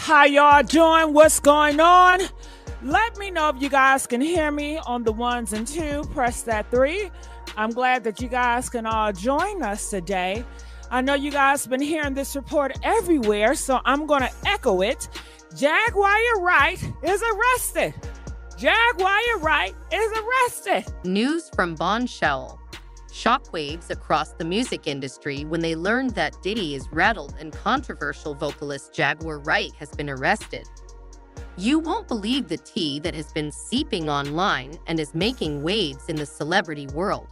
How y'all doing? What's going on? Let me know if you guys can hear me on the ones and two. Press that 3. I'm glad that you guys can all join us today. I know you guys have been hearing this report everywhere, so I'm going to echo it. Jaguar Wright is arrested. Jaguar Wright is arrested. News from Bombshell. Shockwaves across the music industry when they learned that Diddy is rattled and controversial vocalist Jaguar Wright has been arrested. You won't believe the tea that has been seeping online and is making waves in the celebrity world.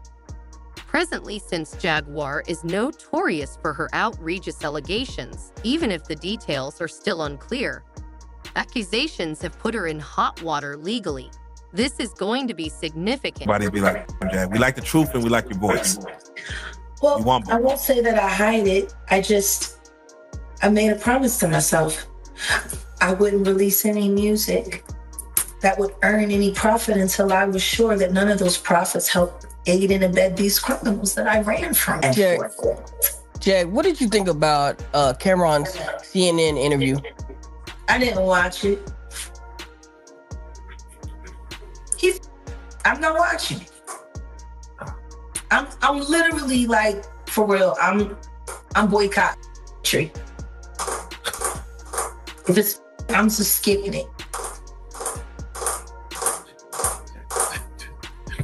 Presently, since Jaguar is notorious for her outrageous allegations, even if the details are still unclear, accusations have put her in hot water legally. This is going to be significant. Everybody be like, Jag, we like the truth and we like your voice. Well, I won't say that I hide it. I made a promise to myself. I wouldn't release any music that would earn any profit until I was sure that none of those profits helped aid and abet these criminals that I ran from. Jag, what did you think about Cameron's CNN interview? I didn't watch it. I'm not watching it. I'm literally like, for real, I'm boycotting. If it's, I'm just skipping it.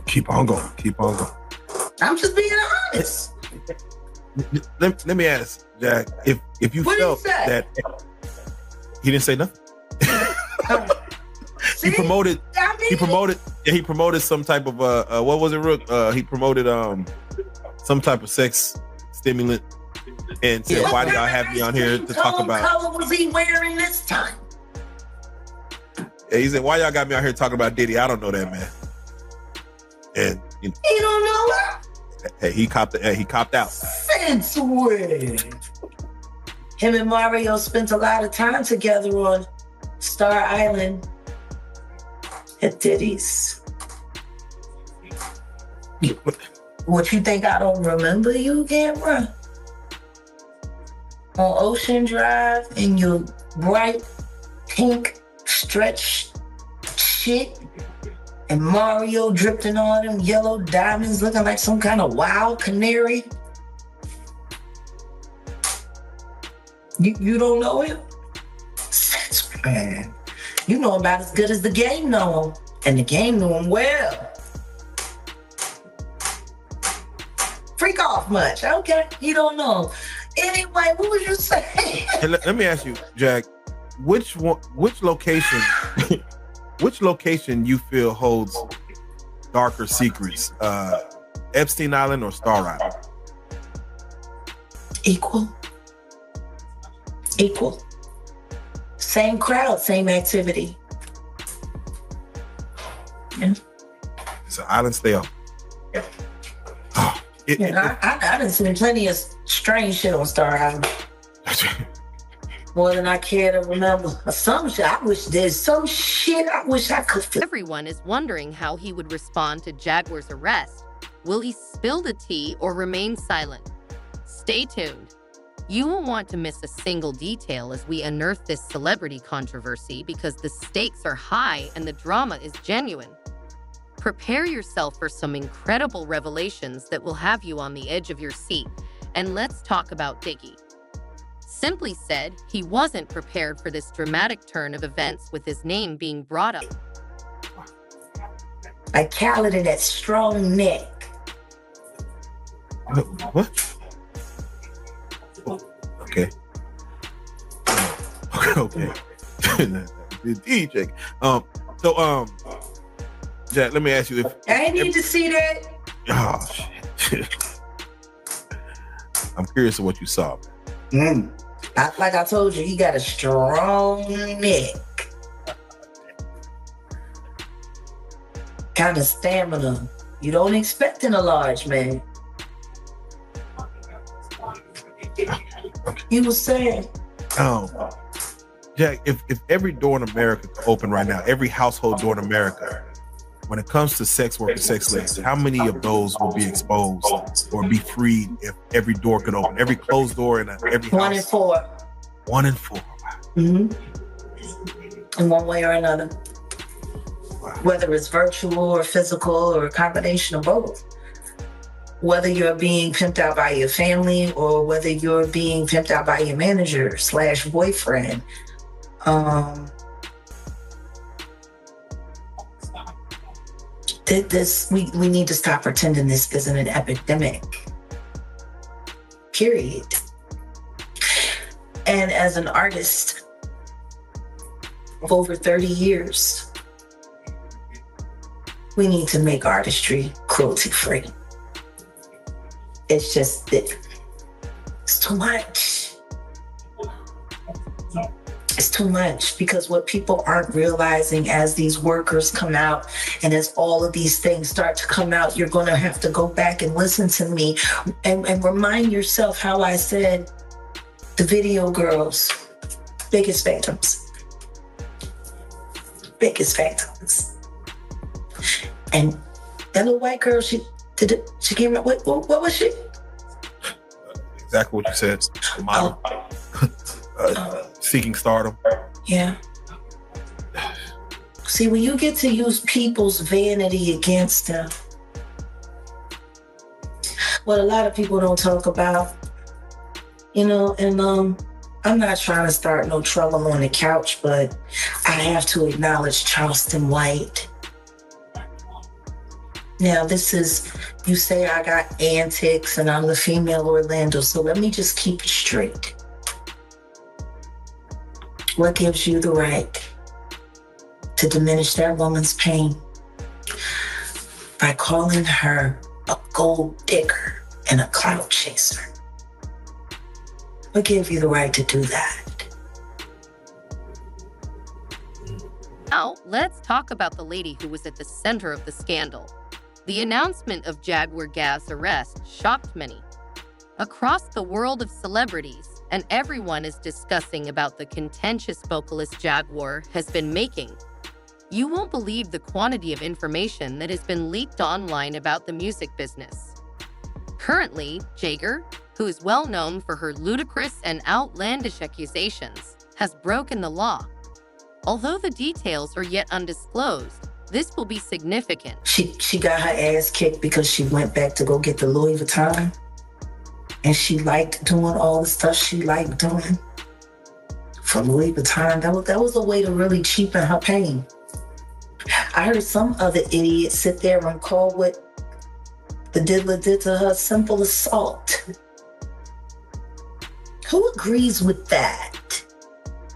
Keep on going. I'm just being honest. Let me ask, Jack, if you felt that he didn't say nothing. See? He promoted some type of what was it, Rook? He promoted some type of sex stimulant and said, why do y'all have me on here to talk about? What color was he wearing this time? Yeah, he said, why y'all got me out here talking about Diddy? I don't know that man. And you don't know that? Hey, he copped out. Since when? Him and Mario spent a lot of time together on Star Island at Diddy's. What you think I don't remember you, Camera? On Ocean Drive in your bright pink stretch shit and Mario dripped in all them yellow diamonds looking like some kind of wild canary. You don't know him? Man, you know him about as good as the game know him. And the game knew him well. Freak off much, okay? You don't know. Anyway, what was you saying? And let me ask you, Jack, which location you feel holds darker secrets? Epstein Island or Star Island? Equal. Same crowd, same activity. Yeah. It's an island stay up. Yeah. I done seen plenty of strange shit on Star Island. More than I care to remember. Some shit, I wish there's some shit I wish I could feel. Everyone is wondering how he would respond to Jaguar's arrest. Will he spill the tea or remain silent? Stay tuned. You won't want to miss a single detail as we unearth this celebrity controversy because the stakes are high and the drama is genuine. Prepare yourself for some incredible revelations that will have you on the edge of your seat. And let's talk about Diddy. Simply said, he wasn't prepared for this dramatic turn of events with his name being brought up. I collared in that strong neck. What? Okay. DJ. Jack, let me ask you if I need to see that. Oh shit. I'm curious of what you saw. Like I told you, he got a strong neck. Kind of stamina. You don't expect in a large man. You were saying. Jack, if every door in America could open right now, every household door in America, when it comes to sex workers, sex slaves, how many of those will be exposed or be freed if every door could open? Every closed door in every house? 1 in 4. 1 in 4. Mm-hmm. in one way or another. Whether it's virtual or physical or a combination of both. Whether you're being pimped out by your family or whether you're being pimped out by your manager / boyfriend. We need to stop pretending this isn't an epidemic. Period. And as an artist of over 30 years, we need to make artistry cruelty-free. It's just, it's too much. It's too much, because what people aren't realizing as these workers come out and as all of these things start to come out, you're going to have to go back and listen to me and remind yourself how I said the video girls, biggest phantoms. Biggest phantoms. And that little white girl, she came out, what was she? Exactly what you said. The model. Seeking stardom. Yeah. See, when you get to use people's vanity against them, what a lot of people don't talk about, and I'm not trying to start no trouble on the couch, but I have to acknowledge Charleston White. Now, this is, you say I got antics and I'm the female Orlando, so let me just keep it straight. What gives you the right to diminish that woman's pain by calling her a gold digger and a clout chaser? What gives you the right to do that? Now, let's talk about the lady who was at the center of the scandal. The announcement of Jaguar Gav's arrest shocked many. Across the world of celebrities, and everyone is discussing about the contentious vocalist Jaguar has been making. You won't believe the quantity of information that has been leaked online about the music business. Currently, Jaguar, who is well known for her ludicrous and outlandish accusations, has broken the law. Although the details are yet undisclosed, this will be significant. She got her ass kicked because she went back to go get the Louis Vuitton. And she liked doing all the stuff she liked doing for Louis Vuitton. That was a way to really cheapen her pain. I heard some other idiot sit there and call what the diddler did to her simple assault. Who agrees with that?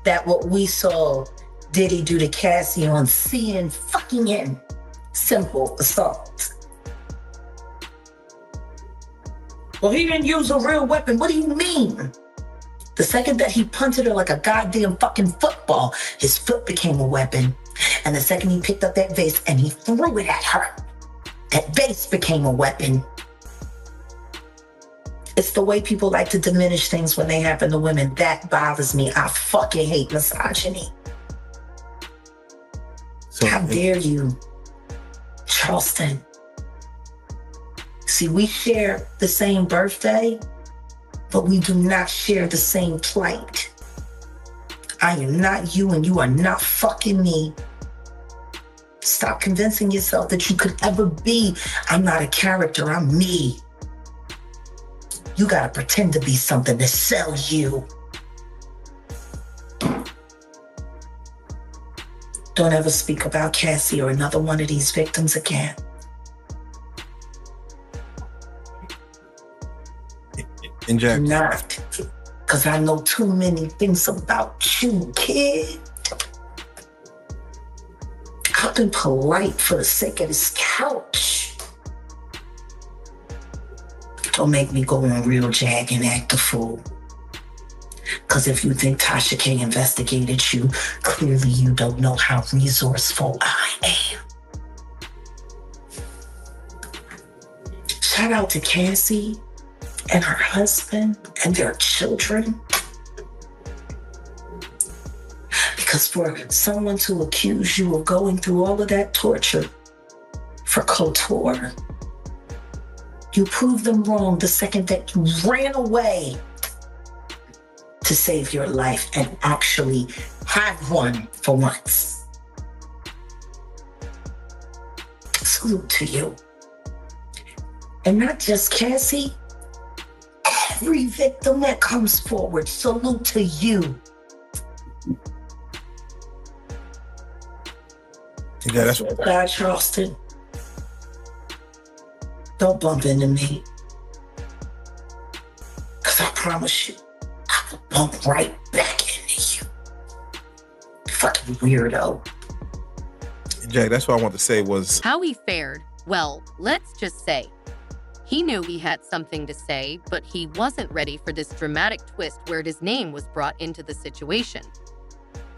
That what we saw Diddy do to Cassie on CNN fucking in simple assault. Well, he didn't use a real weapon. What do you mean? The second that he punted her like a goddamn fucking football, his foot became a weapon. And the second he picked up that vase and he threw it at her, that vase became a weapon. It's the way people like to diminish things when they happen to women. That bothers me. I fucking hate misogyny. How dare you, Charleston? See, we share the same birthday, but we do not share the same plight. I am not you and you are not fucking me. Stop convincing yourself that you could ever be. I'm not a character, I'm me. You gotta pretend to be something to sell you. Don't ever speak about Cassie or another one of these victims again. And Jack, not, because I know too many things about you, kid. I've been polite for the sake of this couch. Don't make me go on Real Jag and act a fool. Because if you think Tasha K investigated you, clearly you don't know how resourceful I am. Shout out to Cassie and her husband and their children. Because for someone to accuse you of going through all of that torture for couture, you proved them wrong the second that you ran away to to save your life and actually have one for once. Salute to you. And not just Cassie, every victim that comes forward, salute to you. Yeah, that's what. God, Charleston, don't bump into me. Because I promise you, I will bump right back into you. Fucking weirdo. Jack, that's what I want to say was How he fared, well, let's just say. He knew he had something to say, but he wasn't ready for this dramatic twist where his name was brought into the situation.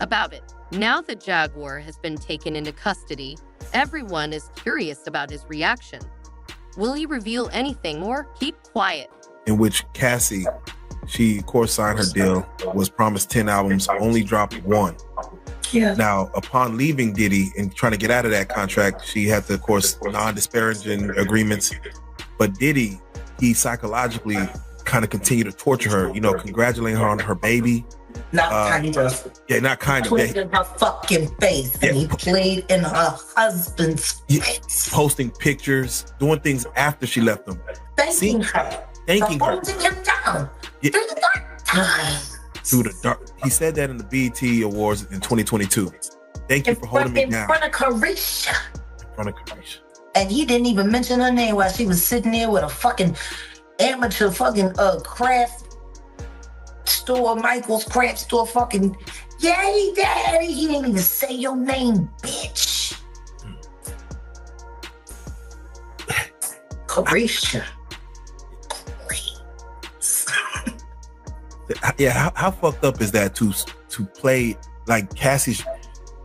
About it, now that Jaguar has been taken into custody, everyone is curious about his reaction. Will he reveal anything or keep quiet? in which Cassie, she of course signed her deal, was promised 10 albums, only dropped 1. Yeah. Now, upon leaving Diddy and trying to get out of that contract, she had to, of course, non-disparaging agreements. But Diddy, he psychologically kind of continued to torture her, you know, congratulating her on her baby. Not kind of. Yeah, not kind of. Played in her fucking face. Yeah. And he played in her husband's face. Posting pictures, doing things after she left him. Thanking her. Thanking her. Holding him down. Yeah. Through the dark times. Through the dark. He said that in the BET Awards in 2022. Thank you for holding me down. In front of Carisha. In front of Carisha. And he didn't even mention her name while she was sitting there with a fucking amateur fucking craft store, Michael's craft store fucking, yay, daddy. He didn't even say your name, bitch. Carisha. Yeah, how fucked up is that to play like Cassie's,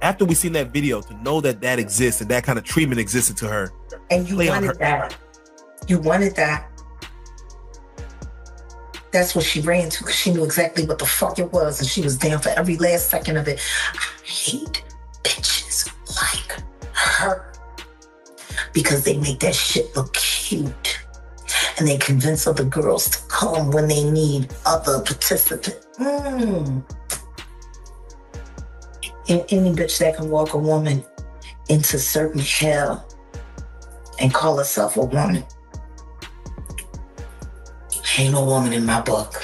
after we seen that video, to know that that exists and that kind of treatment existed to her. And you wanted that. You wanted that. That's what she ran to because she knew exactly what the fuck it was and she was down for every last second of it. I hate bitches like her because they make that shit look cute and they convince other girls to come when they need other participants. And any bitch that can walk a woman into certain hell and call herself a woman. Ain't no woman in my book.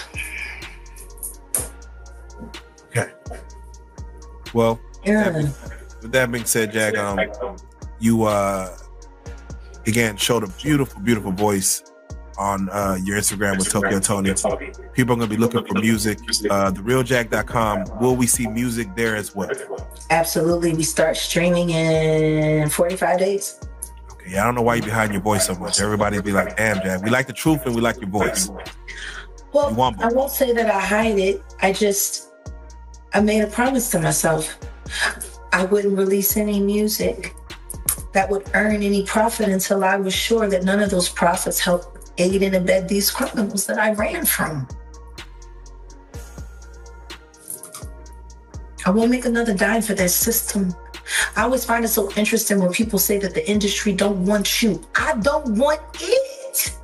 Okay. Well, Yeah. with that being said, Jack, you again showed a beautiful, beautiful voice on your Instagram with Tokyo Tony. People are going to be looking for music. TheRealJack.com. Will we see music there as well? Absolutely. We start streaming in 45 days. Okay. Yeah, I don't know why you be hiding your voice so much. Everybody be like, damn, Jack, we like the truth and we like your voice. Well, I won't say that I hide it. I made a promise to myself. I wouldn't release any music that would earn any profit until I was sure that none of those profits helped aid and abet these criminals that I ran from. I won't make another dime for that system. I always find it so interesting when people say that the industry don't want you. I don't want it.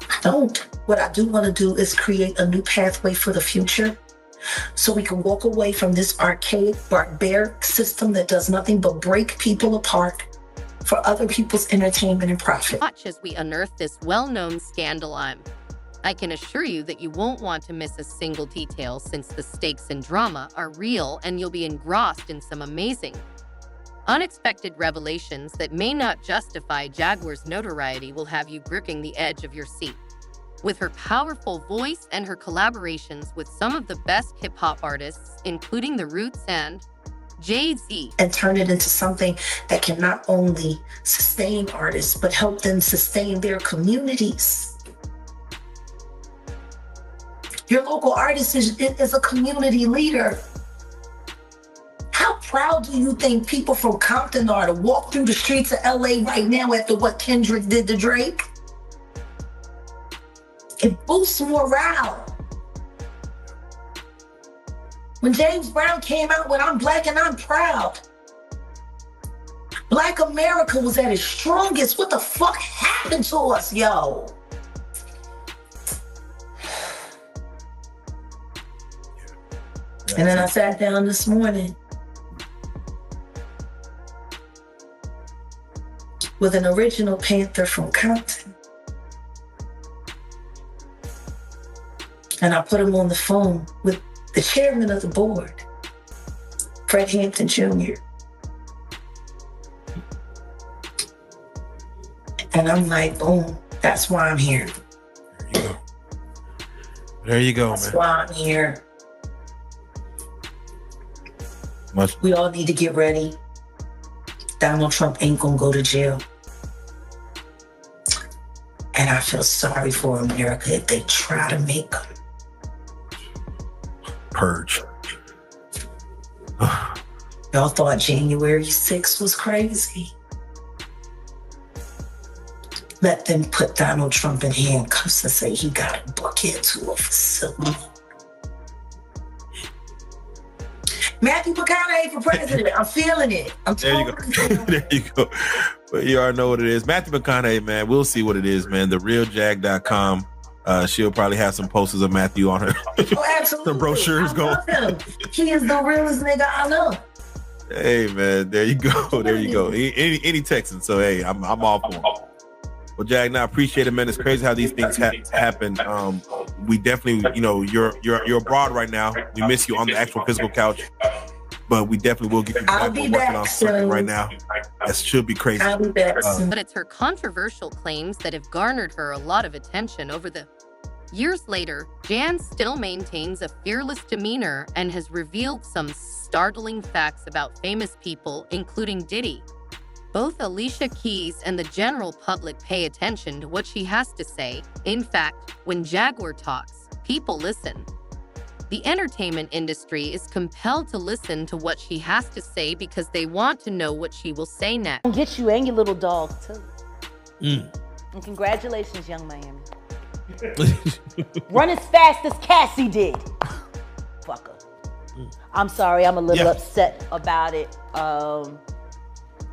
I don't. What I do want to do is create a new pathway for the future so we can walk away from this archaic, barbaric system that does nothing but break people apart for other people's entertainment and profit. Watch as we unearth this well-known scandal. I can assure you that you won't want to miss a single detail since the stakes and drama are real and you'll be engrossed in some amazing, unexpected revelations that may not justify Jaguar's notoriety will have you gripping the edge of your seat. With her powerful voice and her collaborations with some of the best hip-hop artists, including The Roots and Jay-Z. And turn it into something that can not only sustain artists, but help them sustain their communities. Your local artist is a community leader. How proud do you think people from Compton are to walk through the streets of LA right now after what Kendrick did to Drake? It boosts morale. When James Brown came out with I'm Black and I'm Proud, Black America was at its strongest. What the fuck happened to us, yo? And then I sat down this morning with an original Panther from Compton. And I put him on the phone with the chairman of the board, Fred Hampton Jr. And I'm like, boom, that's why I'm here. There you go. There you go, That's man. why I'm here. Much. We all need to get ready. Donald Trump ain't gonna go to jail. And I feel sorry for America if they try to make him. Purge. Y'all thought January 6th was crazy. Let them put Donald Trump in handcuffs and say he got to book into a facility. Matthew McConaughey for president. I'm feeling it. I'm There you go. totally feeling There it. you go. But you already know what it is. Matthew McConaughey, man. We'll see what it is, man. TheRealJag.com. She'll probably have some posters of Matthew on her. Oh, absolutely. Some brochures I going. love him. He is the realest nigga I know. Hey, man. There you go. There you go. Any Texan. So, hey, I'm all for him. Well, Jag, I appreciate it, man. It's crazy how these things happen. We definitely, you're abroad right now. We miss you on the actual physical couch, but we definitely will get you back. I'll be We're working back on something soon. right now. That should be crazy. I'll be back soon. But it's her controversial claims that have garnered her a lot of attention over the years. Later, Jan still maintains a fearless demeanor and has revealed some startling facts about famous people, including Diddy. Both Alicia Keys and the general public pay attention to what she has to say. In fact, when Jaguar talks, people listen. The entertainment industry is compelled to listen to what she has to say because they want to know what she will say next. I'll get you and your little dog too. Mm. And congratulations, Young Miami. Run as fast as Cassie did. Fucker. I'm sorry, I'm a little upset about it.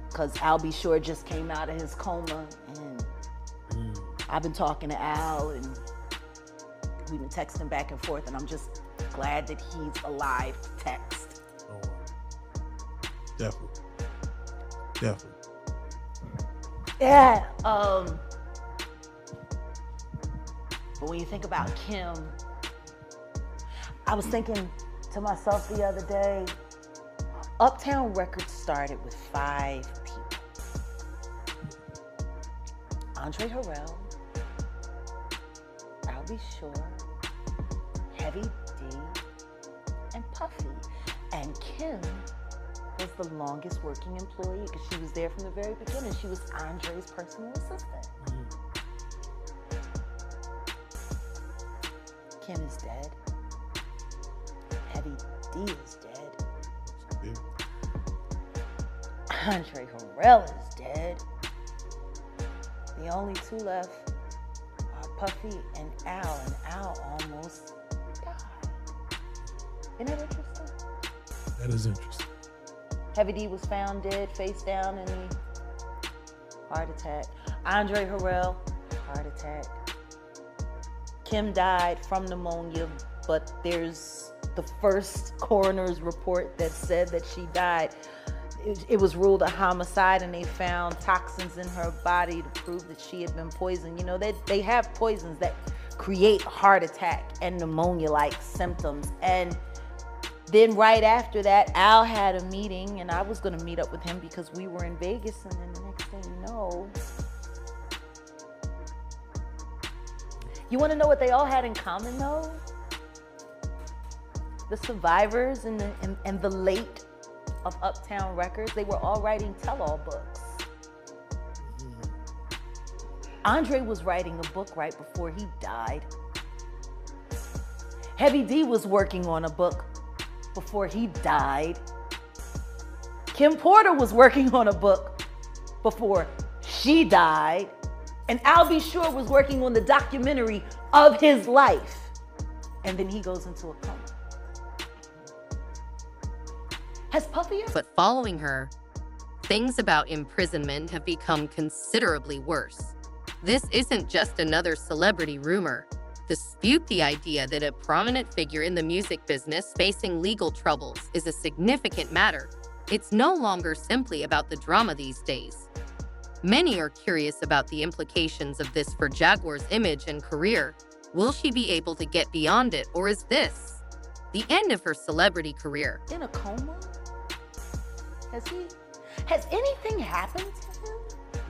Because Al B. Sure just came out of his coma, and I've been talking to Al, and we've been texting back and forth, and I'm just glad that he's alive to text. Oh, definitely. Yeah. But when you think about Kim, I was thinking to myself the other day, Uptown Records started with 5 people. Andre Harrell, Al B. Sure, Heavy D, and Puffy. And Kim was the longest working employee because she was there from the very beginning. She was Andre's personal assistant. Kim is dead. Heavy D is dead. Andre Harrell is dead. The only 2 left are Puffy and Al almost died. Isn't that interesting? That is interesting. Heavy D was found dead, face down in the heart attack. Andre Harrell, heart attack. Kim died from pneumonia, but there's the first coroner's report that said that she died. It was ruled a homicide, and they found toxins in her body to prove that she had been poisoned. You know, they have poisons that create heart attack and pneumonia-like symptoms. And then right after that, Al had a meeting, and I was going to meet up with him because we were in Vegas. And then the next thing you know, you want to know what they all had in common, though? The survivors and the late of Uptown Records, they were all writing tell-all books. Andre was writing a book right before he died. Heavy D was working on a book before he died. Kim Porter was working on a book before she died. And Al B. Sure was working on the documentary of his life. And then he goes into a coma. Has Puffy ever? But following her, things about imprisonment have become considerably worse. This isn't just another celebrity rumor. dispute the idea that a prominent figure in the music business facing legal troubles is a significant matter. It's no longer simply about the drama these days. Many are curious about the implications of this for Jaguar's image and career. Will she be able to get beyond it, or is this the end of her celebrity career? In a coma? Has anything happened to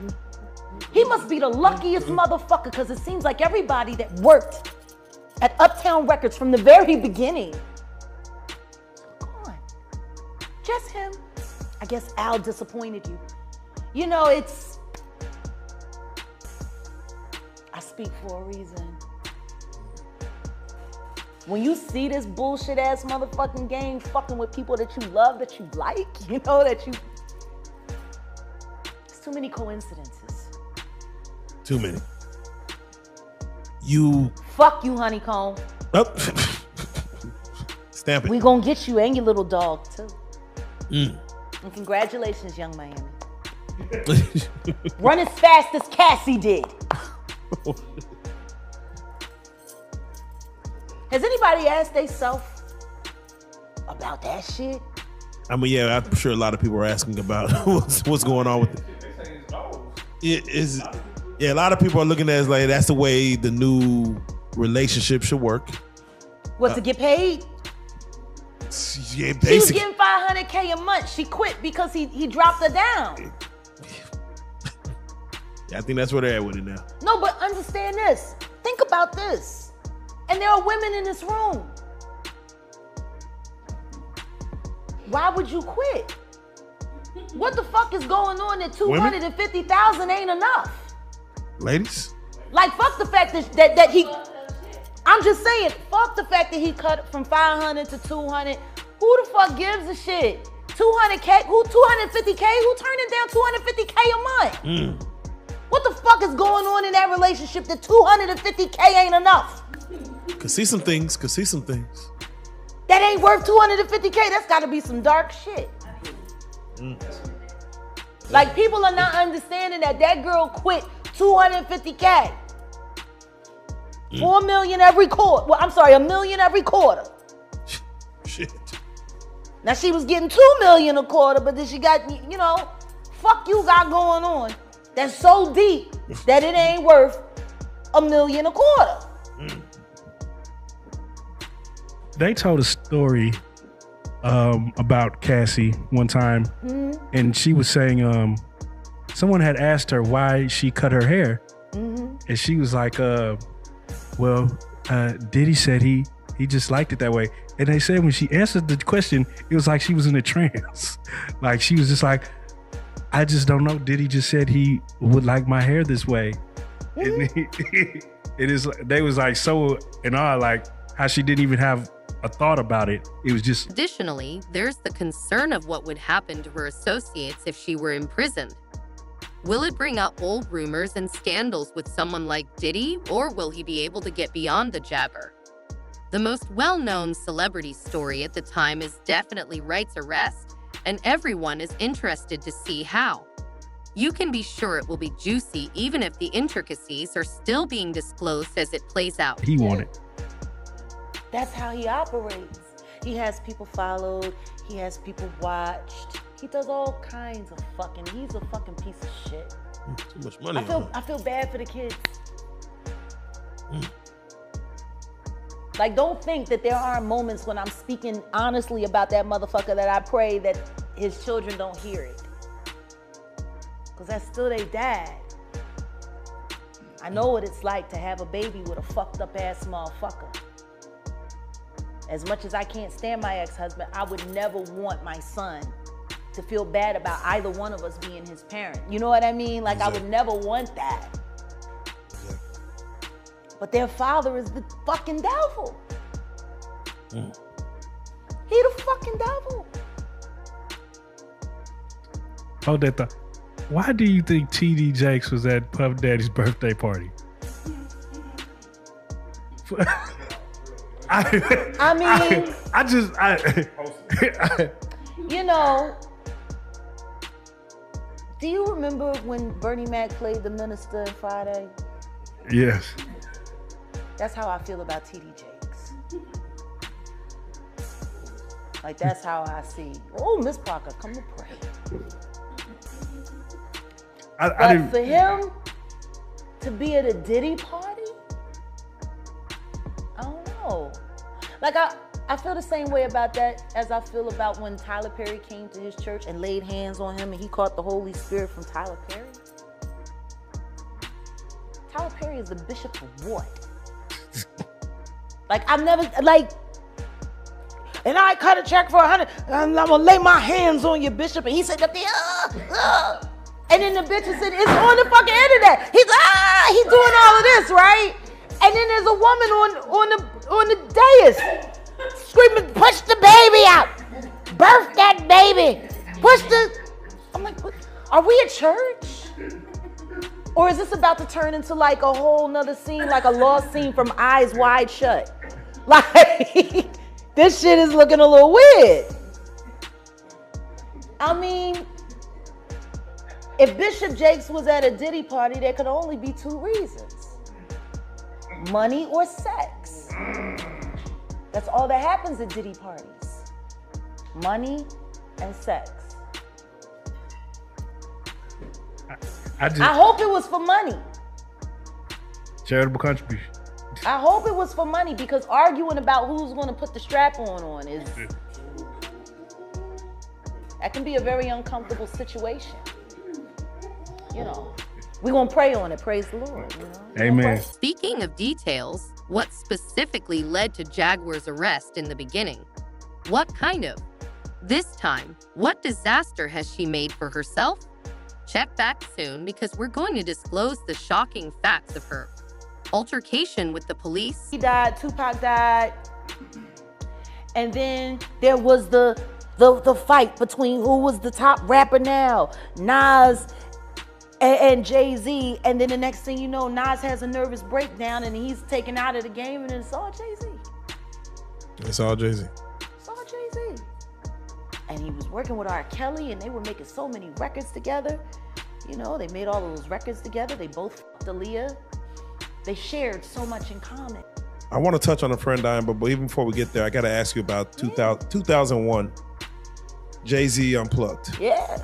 him? He must be the luckiest motherfucker, because it seems like everybody that worked at Uptown Records from the very beginning is gone. Just him. I guess Al disappointed you. You know, I speak for a reason. When you see this bullshit ass motherfucking game fucking with people that you love, that you like, you know, it's too many coincidences. Too many. Fuck you, honeycomb. Oh. Stamp it. We gonna get you and your little dog too. And congratulations, young Miami. Run as fast as Cassie did. Has anybody asked themselves about that shit? I mean, yeah, I'm sure a lot of people are asking about what's going on with it. Yeah, a lot of people are looking at it as like that's the way the new relationship should work. What, to get paid? Yeah, she was getting $500K a month. She quit because he dropped her down. Yeah, I think that's where they're at with it now. No, but understand this. Think about this. And there are women in this room. Why would you quit? What the fuck is going on that $250,000 ain't enough? Ladies? Like, fuck the fact that he... I'm just saying, fuck the fact that he cut from 500 to 200. Who the fuck gives a shit? 200K? Who 250K? Who turning down 250K a month? What the fuck is going on in that relationship that 250K ain't enough? Could see some things. That ain't worth 250K. That's gotta be some dark shit. Like, people are not understanding that girl quit 250K. 4 million every quarter. Well, I'm sorry, $1 million every quarter. Shit. Now, she was getting $2 million a quarter, but then she got, you know, fuck you got going on. That's so deep that it ain't worth $1 million a quarter. They told a story about Cassie one time, and she was saying someone had asked her why she cut her hair, and she was like, Diddy said he just liked it that way. And they said when she answered the question, it was like she was in a trance. Like, she was just like, I just don't know. Diddy just said he would like my hair this way. And they was like so in awe, like how she didn't even have a thought about it. It was just... Additionally, there's the concern of what would happen to her associates if she were imprisoned. Will it bring up old rumors and scandals with someone like Diddy, or will he be able to get beyond the jabber? The most well-known celebrity story at the time is definitely Wright's arrest, and everyone is interested to see how. You can be sure it will be juicy even if the intricacies are still being disclosed as it plays out. He wanted. That's how he operates. He has people followed. He has people watched. He does all kinds of fucking. He's a fucking piece of shit. Too much money. I feel bad for the kids. Like, don't think that there aren't moments when I'm speaking honestly about that motherfucker that I pray that his children don't hear it. Because that's still their dad. I know what it's like to have a baby with a fucked up ass motherfucker. As much as I can't stand my ex-husband, I would never want my son to feel bad about either one of us being his parent. You know what I mean? Like, exactly. I would never want that. Exactly. But their father is the fucking devil. He the fucking devil. Hold that thought. Why do you think T.D. Jakes was at Puff Daddy's birthday party? You know, do you remember when Bernie Mac played the minister Friday? Yes. That's how I feel about TD Jakes. Like, that's how I see. Oh, Miss Parker, come to pray. But for him to be at a Diddy party, I don't know. Like, I feel the same way about that as I feel about when Tyler Perry came to his church and laid hands on him and he caught the Holy Spirit from Tyler Perry. Tyler Perry is the bishop of what? Like, I've never, like, and I cut a check for $100, and I'm gonna lay my hands on your bishop, and he said, and then the bitch said, it's on the fucking internet. He's doing all of this, right? And then there's a woman on the dais screaming, push the baby out, birth that baby, I'm like, what? Are we a church? Or is this about to turn into like a whole nother scene, like a lost scene from Eyes Wide Shut? Like, this shit is looking a little weird. I mean, if Bishop Jakes was at a Diddy party, there could only be two reasons: money or sex. That's all that happens at Diddy parties. Money and sex. I hope it was for money. Charitable contribution. I hope it was for money, because arguing about who's going to put the strap on is, that can be a very uncomfortable situation. You know, we're going to pray on it. Praise the Lord. You know? Amen. Speaking of details, what specifically led to Jaguar's arrest in the beginning? What kind of? This time, what disaster has she made for herself? Check back soon, because we're going to disclose the shocking facts of her altercation with the police. He died, Tupac died, and then there was the fight between who was the top rapper now, Nas and Jay-Z, and then the next thing you know, Nas has a nervous breakdown and he's taken out of the game, and it's all Jay-Z. It's all Jay-Z. It's all Jay-Z. And he was working with R. Kelly, and they were making so many records together. You know, they made all of those records together. They both fucked Aaliyah. They shared so much in common. I want to touch on a friend dying, but even before we get there, I got to ask you about 2001, Jay-Z Unplugged. Yeah.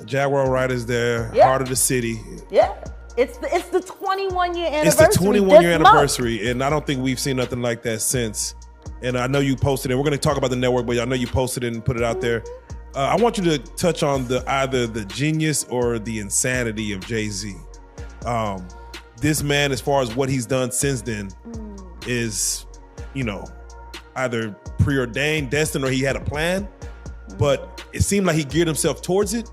Jaguar Wright is there, Yeah. Heart of the City. Yeah. It's the 21-year anniversary. It's the 21-year this month. anniversary, and I don't think we've seen nothing like that since. And I know you posted it. We're going to talk about the network, but I know you posted it and put it out there. I want you to touch on either the genius or the insanity of Jay-Z. This man, as far as what he's done since then, is, you know, either preordained, destined, or he had a plan. But it seemed like he geared himself towards it.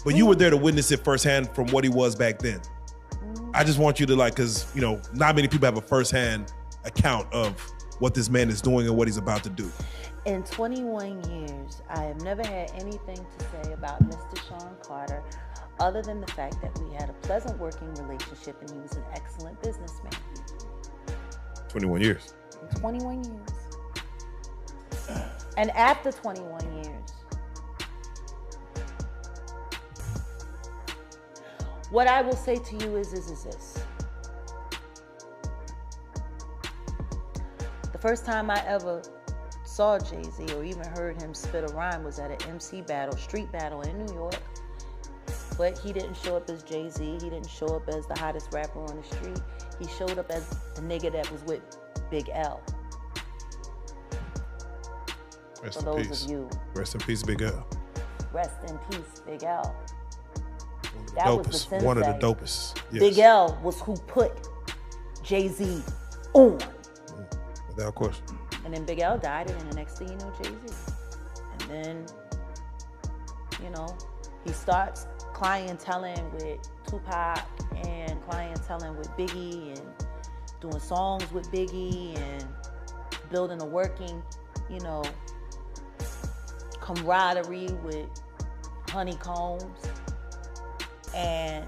But you were there to witness it firsthand from what he was back then. I just want you to, like, because, you know, not many people have a firsthand account of what this man is doing and what he's about to do. In 21 years, I have never had anything to say about Mr. Sean Carter other than the fact that we had a pleasant working relationship and he was an excellent businessman. 21 years. 21 years. And after 21 years, what I will say to you is this. The first time I ever saw Jay-Z or even heard him spit a rhyme was at an MC battle, street battle in New York. But he didn't show up as Jay-Z. He didn't show up as the hottest rapper on the street. He showed up as the nigga that was with Big L. Rest For in those peace. of you. Rest in peace, Big L. Rest in peace, Big L. One of the dopest. One of the dopest. Yes. Big L was who put Jay-Z on. Without question. And then Big L died, and then the next thing you know, Jay-Z. And then, you know, he starts clienteling with Tupac and clienteling with Biggie and doing songs with Biggie and building a working, you know, camaraderie with Honeycombs and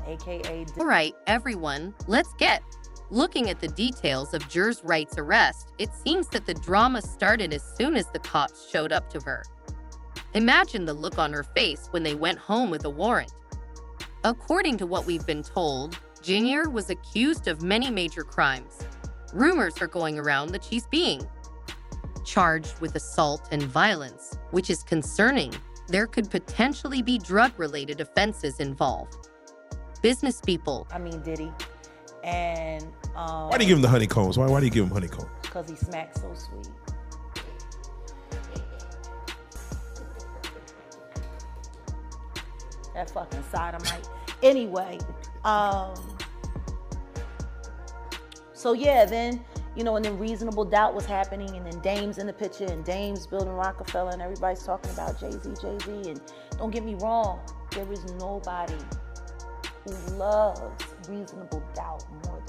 AKA. All right, everyone, let's get looking at the details of Jaguar Wright's arrest. It seems that the drama started as soon as the cops showed up to her. Imagine the look on her face when they went home with a warrant. According to what we've been told, Junior was accused of many major crimes. Rumors are going around that she's being charged with assault and violence, which is concerning. There could potentially be drug-related offenses involved. Business people. I mean, Diddy. And why do you give him the honeycombs? Why do you give him honeycombs? Because he smacks so sweet. That fucking sodomite. Anyway, so yeah, then, and then Reasonable Doubt was happening, and then Dame's in the picture, and Dame's building Rockefeller, and everybody's talking about Jay-Z, and don't get me wrong, there is nobody who loves Reasonable Doubt more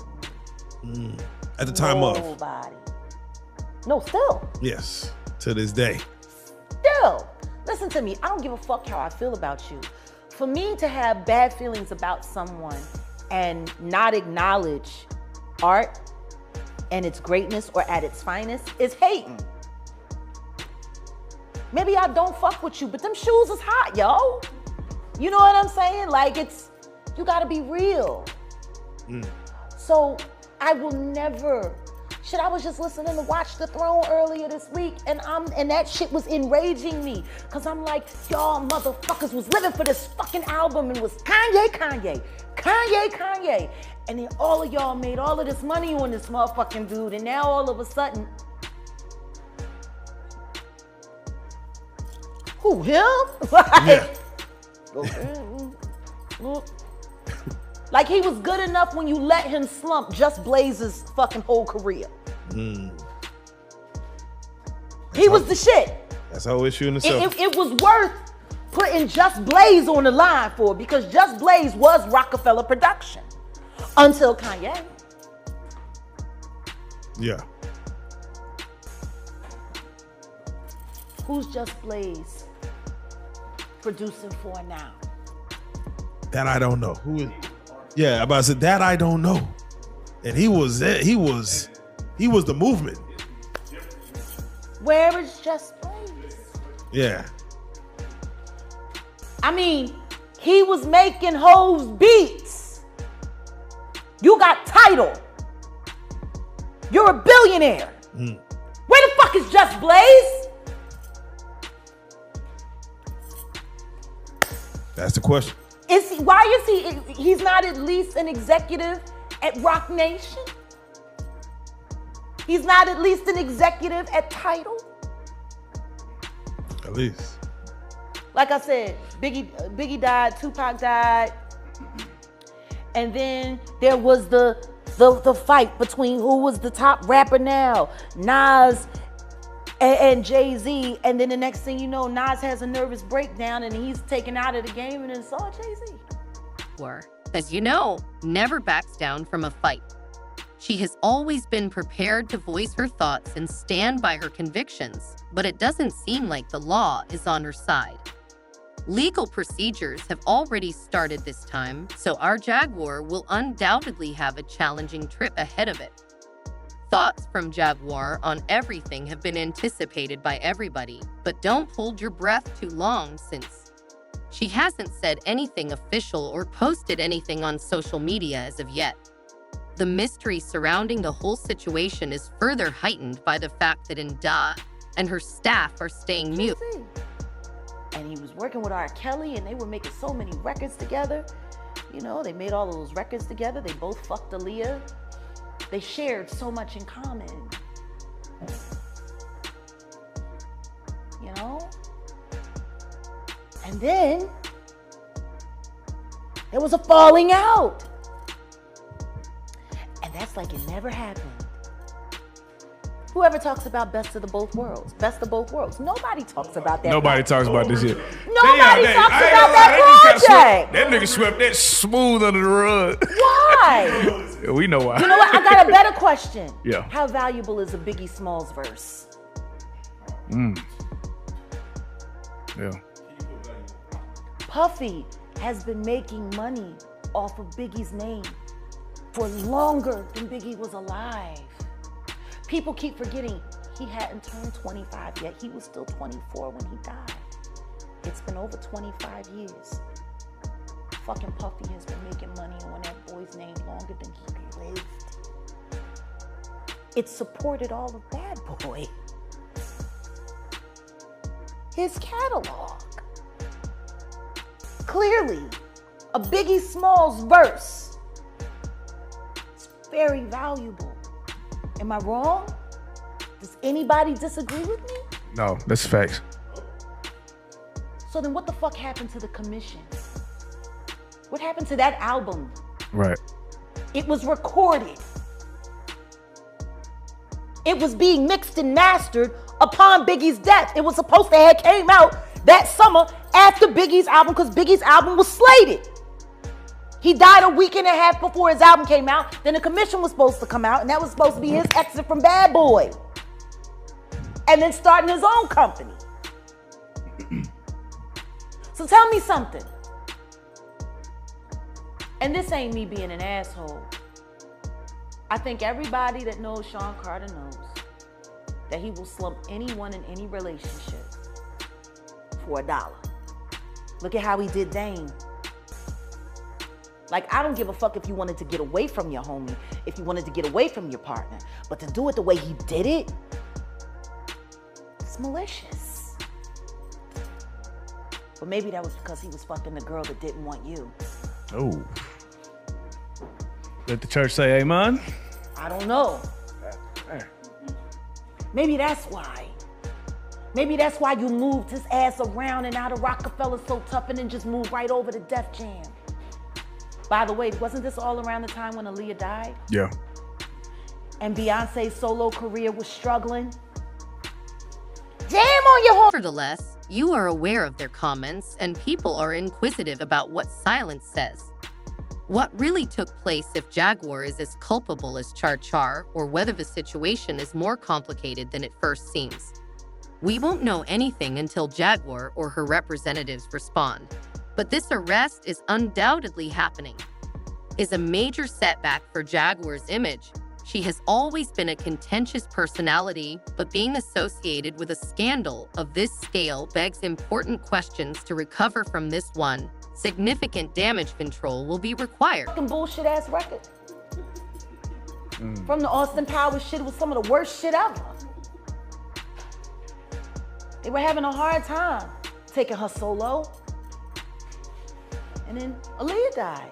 than me. At the time of? Nobody. No, still. Yes, to this day. Still. Listen to me, I don't give a fuck how I feel about you. For me to have bad feelings about someone and not acknowledge art and its greatness or at its finest is hating. Maybe I don't fuck with you, but them shoes is hot, yo. You know what I'm saying? Like, you gotta be real. So I will never, I was just listening to Watch the Throne earlier this week, and that shit was enraging me. Cause I'm like, y'all motherfuckers was living for this fucking album and was Kanye. And then all of y'all made all of this money on this motherfucking dude, and now all of a sudden, who, him? Like he was good enough when you let him slump Just Blaze's fucking whole career. He was the shit. That's a whole issue in itself. It was worth putting Just Blaze on the line for, because Just Blaze was Rockefeller production until Kanye. Yeah. Who's Just Blaze producing for now? That I don't know. Who is? Yeah, about to say that I don't know. And he was the movement. Where is Just Blaze? Yeah. I mean, he was making Hov's beats. You got Tidal. You're a billionaire. Where the fuck is Just Blaze? That's the question. Why is he's not at least an executive at Rock Nation? He's not at least an executive at Tidal? At least. Like I said, Biggie died, Tupac died, and then there was the fight between who was the top rapper now, Nas and Jay-Z, and then the next thing you know, Nas has a nervous breakdown and he's taken out of the game, and it's all Jay-Z. As you know, never backs down from a fight. She has always been prepared to voice her thoughts and stand by her convictions, but it doesn't seem like the law is on her side. Legal procedures have already started this time, so our Jaguar will undoubtedly have a challenging trip ahead of it. Thoughts from Jaguar on everything have been anticipated by everybody, but don't hold your breath too long since she hasn't said anything official or posted anything on social media as of yet. The mystery surrounding the whole situation is further heightened by the fact that Nda and her staff are staying mute. And he was working with R. Kelly, and they were making so many records together. You know, they made all of those records together. They both fucked Aaliyah. They shared so much in common. You know? And then there was a falling out. And that's like it never happened. Whoever talks about best of both worlds. Nobody talks about that. Nobody talks about this shit. Nobody talks about that project. That nigga swept that smooth under the rug. Why? Yeah, we know why. You know what? I got a better question. Yeah. How valuable is a Biggie Smalls verse? Yeah. Puffy has been making money off of Biggie's name for longer than Biggie was alive. People keep forgetting he hadn't turned 25 yet. He was still 24 when he died. It's been over 25 years. fucking Puffy has been making money on that boy's name longer than he lived. It supported all of Bad Boy. His catalog. Clearly, a Biggie Smalls verse is very valuable. Am I wrong? Does anybody disagree with me? No, that's facts. So then what the fuck happened to the commission? What happened to that album? Right. It was recorded. It was being mixed and mastered upon Biggie's death. It was supposed to have came out that summer after Biggie's album because Biggie's album was slated. He died a week and a half before his album came out. Then the commission was supposed to come out, and that was supposed to be his exit from Bad Boy. And then starting his own company. So tell me something. And this ain't me being an asshole. I think everybody that knows Sean Carter knows that he will slump anyone in any relationship for $1. Look at how he did Dame. Like, I don't give a fuck if you wanted to get away from your homie, if you wanted to get away from your partner, but to do it the way he did it, it's malicious. But maybe that was because he was fucking the girl that didn't want you. Oh. Let the church say amen. I don't know. Maybe that's why. Maybe that's why you moved his ass around and out of Rockefeller so tough and then just moved right over to Def Jam. By the way, wasn't this all around the time when Aaliyah died? Yeah. And Beyonce's solo career was struggling? Jam on your horn! Nevertheless, you are aware of their comments, and people are inquisitive about what silence says. What really took place if Jaguar is as culpable as Char Char, or whether the situation is more complicated than it first seems. We won't know anything until Jaguar or her representatives respond. But this arrest is undoubtedly happening. Is a major setback for Jaguar's image. She has always been a contentious personality, but being associated with a scandal of this scale begs important questions to recover from this one. Significant damage control will be required. Fucking bullshit ass record. From the Austin Powers shit, it was some of the worst shit ever. They were having a hard time taking her solo. And then Aaliyah died.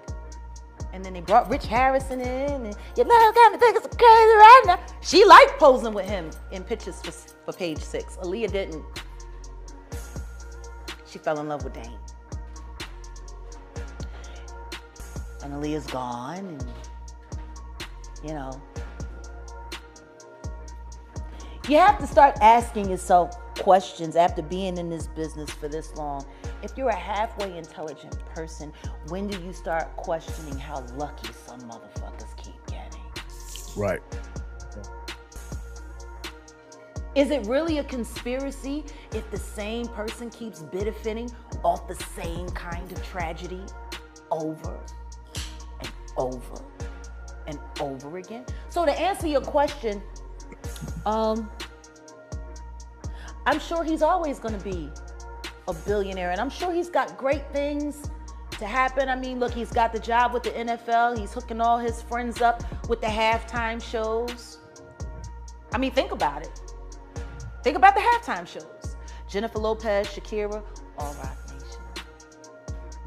And then they brought Rich Harrison in. And your love got me thinking so crazy right now. She liked posing with him in pictures for Page 6. Aaliyah didn't. She fell in love with Dame. And Aaliyah's gone. And, you know. You have to start asking yourself questions after being in this business for this long. If you're a halfway intelligent person, when do you start questioning how lucky some motherfuckers keep getting? Right. Is it really a conspiracy if the same person keeps benefiting off the same kind of tragedy over and over and over again? So to answer your question, I'm sure he's always going to be a billionaire, and I'm sure he's got great things to happen. I mean, look, he's got the job with the NFL. He's hooking all his friends up with the halftime shows. I mean, think about it. Think about the halftime shows. Jennifer Lopez, Shakira, all Rock Nation.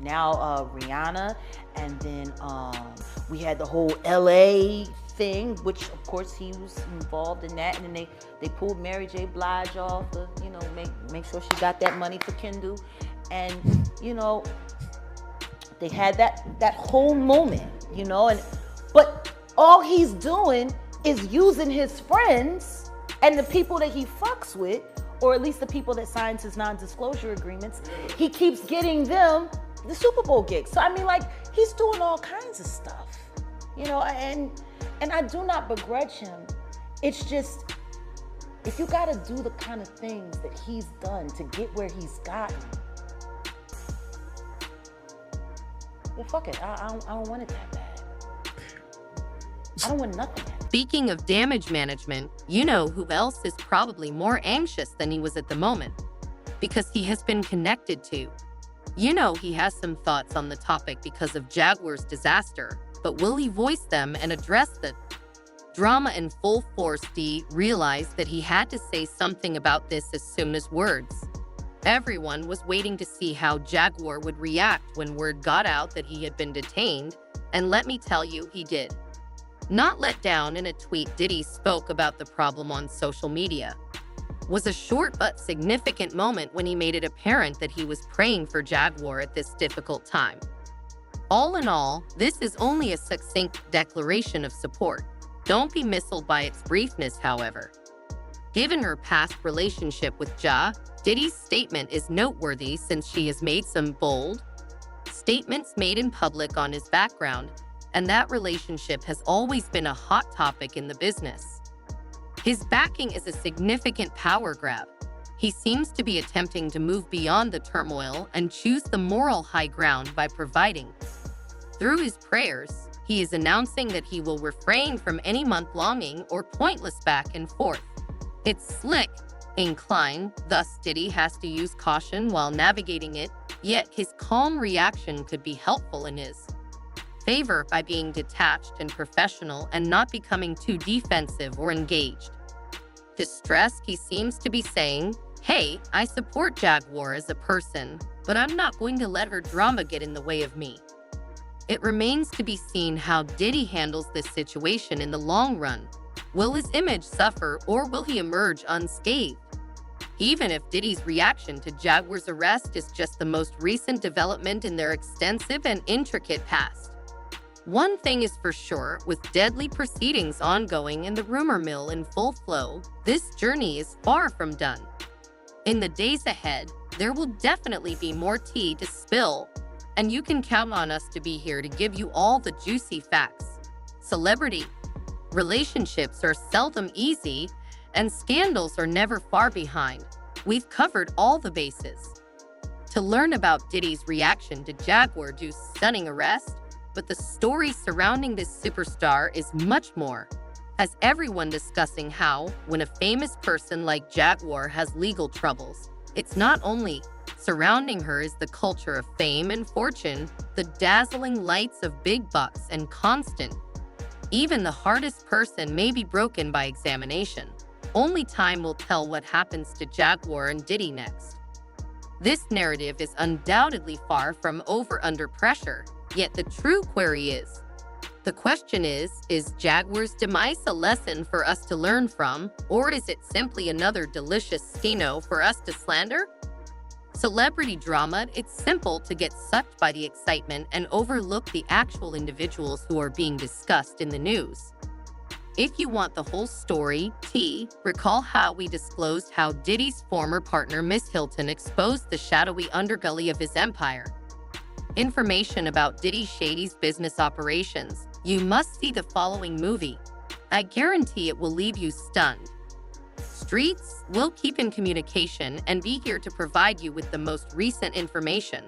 Now Rihanna, and then we had the whole LA thing, which of course he was involved in that, and then they pulled Mary J. Blige off to, you know, make sure she got that money for Kendall, and you know, they had that whole moment, you know, but all he's doing is using his friends and the people that he fucks with, or at least the people that signs his non-disclosure agreements. He keeps getting them the Super Bowl gigs. So I mean, like, he's doing all kinds of stuff, you know, and I do not begrudge him. It's just, if you gotta do the kind of things that he's done to get where he's gotten, yeah, fuck it. I don't want it that bad. I don't want nothing. Speaking of damage management, you know who else is probably more anxious than he was at the moment, because he has been connected to You know he has some thoughts on the topic because of Jaguar's disaster, but will he voice them and address the drama in full force? Diddy realized that he had to say something about this as soon as words. Everyone was waiting to see how Jaguar would react when word got out that he had been detained, and let me tell you, he did. Not let down. In a tweet, Diddy spoke about the problem on social media. Was a short but significant moment when he made it apparent that he was praying for Jaguar at this difficult time. All in all, this is only a succinct declaration of support. Don't be misled by its briefness, however. Given her past relationship with Ja, Diddy's statement is noteworthy since she has made some bold statements made in public on his background, and that relationship has always been a hot topic in the business. His backing is a significant power grab. He seems to be attempting to move beyond the turmoil and choose the moral high ground by providing. Through his prayers, he is announcing that he will refrain from any month-longing or pointless back and forth. It's slick, incline, thus Diddy has to use caution while navigating it, yet his calm reaction could be helpful in his favor by being detached and professional and not becoming too defensive or engaged. Distressed, he seems to be saying, "Hey, I support Jaguar as a person, but I'm not going to let her drama get in the way of me." It remains to be seen how Diddy handles this situation in the long run. Will his image suffer or will he emerge unscathed? Even if Diddy's reaction to Jaguar's arrest is just the most recent development in their extensive and intricate past. One thing is for sure, with deadly proceedings ongoing and the rumor mill in full flow, this journey is far from done. In the days ahead, there will definitely be more tea to spill, and you can count on us to be here to give you all the juicy facts. Celebrity relationships are seldom easy, and scandals are never far behind. We've covered all the bases. To learn about Diddy's reaction to Jaguar's stunning arrest, but the story surrounding this superstar is much more. Has everyone discussing how, when a famous person like Jaguar has legal troubles, it's not only surrounding her is the culture of fame and fortune, the dazzling lights of big bucks and constant. Even the hardest person may be broken by examination. Only time will tell what happens to Jaguar and Diddy next. This narrative is undoubtedly far from over under pressure, yet the true query is, the question is Jaguar's demise a lesson for us to learn from, or is it simply another delicious skino for us to slander? Celebrity drama, it's simple to get sucked by the excitement and overlook the actual individuals who are being discussed in the news. If you want the whole story, recall how we disclosed how Diddy's former partner Miss Hilton exposed the shadowy underbelly of his empire. Information about Diddy Shady's business operations. You must see the following movie. I guarantee it will leave you stunned. Streets will keep in communication and be here to provide you with the most recent information.